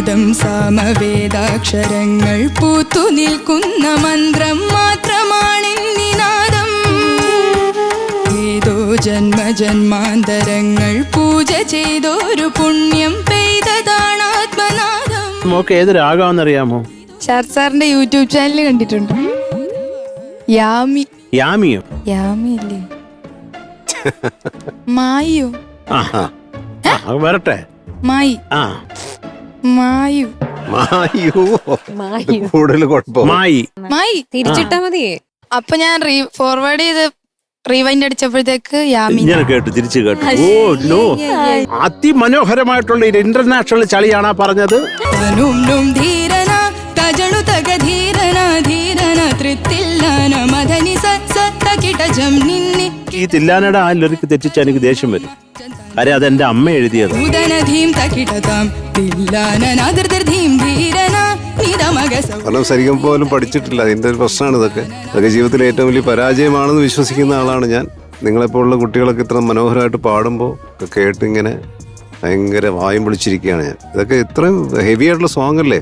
നാദം സാമവേദാക്ഷരങ്ങൾ പൂത്തു നിൽക്കുന്ന മന്ത്രം മാത്രമാണെന്നിനാദം. ഏതോ ജന്മജന്മാന്തരങ്ങൾ പൂജ ചെയ്തൊരു പുണ്യം പെയ്തതാണ് ആത്മനാദം. മോക്ക് ഏത് രാഗാവെന്നറിയാമോ? ശരത് സാറിന്റെ യൂട്യൂബ് ചാനൽ കണ്ടിട്ടുണ്ട്. യാമി. യാമിയോ? യാമി അല്ലേ? മായോ? വരട്ടെ. മായി. മായു. കൂടുതൽ മായി. മായി തിരിച്ചിട്ടാ മതി. അപ്പൊ ഞാൻ ഫോർവേഡ് ചെയ്ത് റീവൈൻഡ് അടിച്ചപ്പോഴത്തേക്ക് യാമി. ഇങ്ങനെ കേട്ടു, തിരിച്ചു കേട്ടു. ഓ നോ, അതിമനോഹരമായിട്ടുള്ള ഇന്റർനാഷണൽ ചളിയാണാ പറഞ്ഞത്. ഈ തില്ലാനയുടെ ആ ലിറിക്ക് തെറ്റിച്ച് എനിക്ക് ദേഷ്യം വരും. കാര്യം അതെന്റെ അമ്മ എഴുതിയത്. കാരണം ശരിക്കും പോലും പഠിച്ചിട്ടില്ല. അതിന്റെ ഒരു പ്രശ്നമാണ് ഇതൊക്കെ. അതൊക്കെ ജീവിതത്തിലെ ഏറ്റവും വലിയ പരാജയമാണെന്ന് വിശ്വസിക്കുന്ന ആളാണ് ഞാൻ. നിങ്ങളെപ്പോലുള്ള കുട്ടികളൊക്കെ ഇത്ര മനോഹരമായിട്ട് പാടുമ്പോൾ കേട്ട് ഇങ്ങനെ ഭയങ്കര വായും പൊളിച്ചിരിക്കുകയാണ് ഞാൻ. ഇതൊക്കെ ഇത്രയും ഹെവി ആയിട്ടുള്ള സോങ് അല്ലേ?